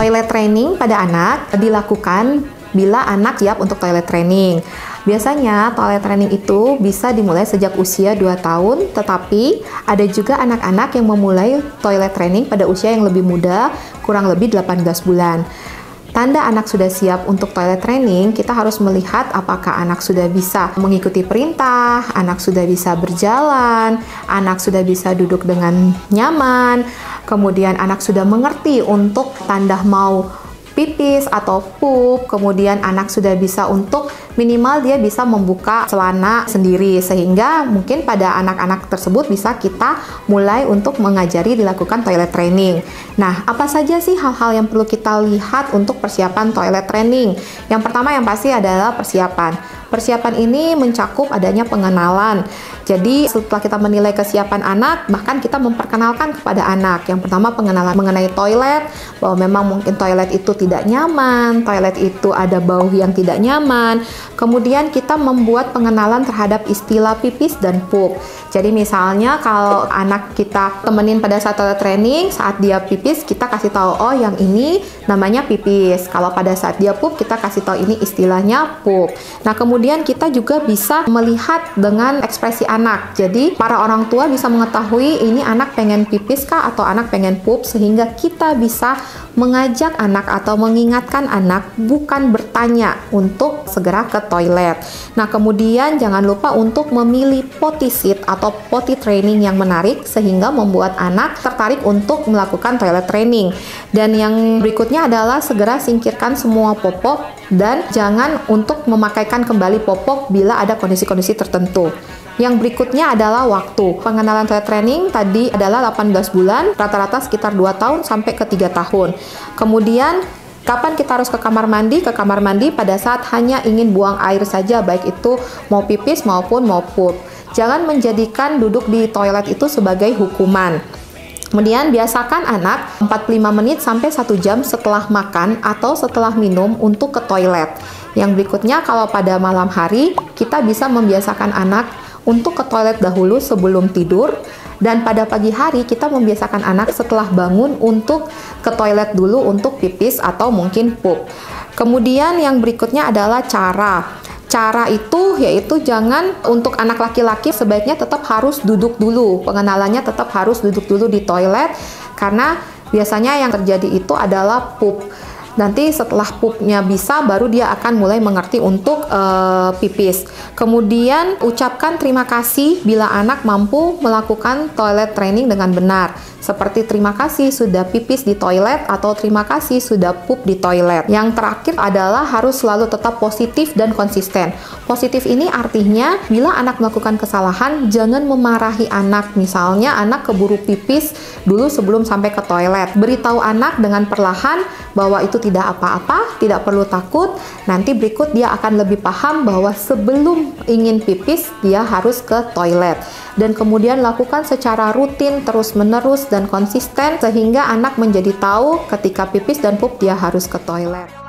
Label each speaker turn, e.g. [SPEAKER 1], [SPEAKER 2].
[SPEAKER 1] Toilet training pada anak dilakukan bila anak siap untuk toilet training. Biasanya toilet training itu bisa dimulai sejak usia 2 tahun, tetapi ada juga anak-anak yang memulai toilet training pada usia yang lebih muda, kurang lebih 18 bulan. Tanda anak sudah siap untuk toilet training, kita harus melihat apakah anak sudah bisa mengikuti perintah, anak sudah bisa berjalan, anak sudah bisa duduk dengan nyaman, kemudian anak sudah mengerti untuk tanda mau pipis atau pup, kemudian anak sudah bisa untuk minimal dia bisa membuka celana sendiri, sehingga mungkin pada anak-anak tersebut bisa kita mulai untuk mengajari dilakukan toilet training. Nah, apa saja sih hal-hal yang perlu kita lihat untuk persiapan toilet training? Yang pertama yang pasti adalah persiapan. Persiapan ini mencakup adanya pengenalan. Jadi setelah kita menilai kesiapan anak, bahkan kita memperkenalkan kepada anak. Yang pertama pengenalan mengenai toilet, bahwa memang mungkin toilet itu tidak nyaman, toilet itu ada bau yang tidak nyaman. Kemudian kita membuat pengenalan terhadap istilah pipis dan pup. Jadi misalnya kalau anak kita temenin pada saat toilet training, saat dia pipis kita kasih tahu, oh yang ini namanya pipis. Kalau pada saat dia pup kita kasih tahu ini istilahnya pup. Nah kemudian kita juga bisa melihat dengan ekspresi anak. Jadi para orang tua bisa mengetahui ini anak pengen pipis kah atau anak pengen pup, sehingga kita bisa mengajak anak atau mengingatkan anak bukan bertanya untuk segera ke toilet. Nah kemudian jangan lupa untuk memilih potty seat atau potty training yang menarik sehingga membuat anak tertarik untuk melakukan toilet training. Dan yang berikutnya adalah segera singkirkan semua popok dan jangan untuk memakaikan kembali popok bila ada kondisi-kondisi tertentu. Yang berikutnya adalah waktu. Pengenalan toilet training tadi adalah 18 bulan, rata-rata sekitar 2 tahun sampai ke 3 tahun. Kemudian kapan kita harus ke kamar mandi? Ke kamar mandi pada saat hanya ingin buang air saja, baik itu mau pipis maupun mau pup. Jangan menjadikan duduk di toilet itu sebagai hukuman. Kemudian biasakan anak 45 menit sampai 1 jam setelah makan atau setelah minum untuk ke toilet. Yang berikutnya kalau pada malam hari kita bisa membiasakan anak untuk ke toilet dahulu sebelum tidur, dan pada pagi hari kita membiasakan anak setelah bangun untuk ke toilet dulu untuk pipis atau mungkin pup. Kemudian yang berikutnya adalah cara. Cara itu yaitu jangan untuk anak laki-laki sebaiknya tetap harus duduk dulu. Pengenalannya tetap harus duduk dulu di toilet karena biasanya yang terjadi itu adalah pup. Nanti setelah pupnya bisa baru dia akan mulai mengerti untuk pipis. Kemudian ucapkan terima kasih bila anak mampu melakukan toilet training dengan benar. Seperti terima kasih sudah pipis di toilet atau terima kasih sudah pup di toilet. Yang terakhir adalah harus selalu tetap positif dan konsisten. Positif ini artinya bila anak melakukan kesalahan jangan memarahi anak. Misalnya anak keburu pipis dulu sebelum sampai ke toilet. Beritahu anak dengan perlahan bahwa itu tidak apa-apa, tidak perlu takut. Nanti berikut dia akan lebih paham bahwa sebelum ingin pipis dia harus ke toilet. Dan kemudian lakukan secara rutin, terus-menerus dan konsisten sehingga anak menjadi tahu ketika pipis dan pup dia harus ke toilet.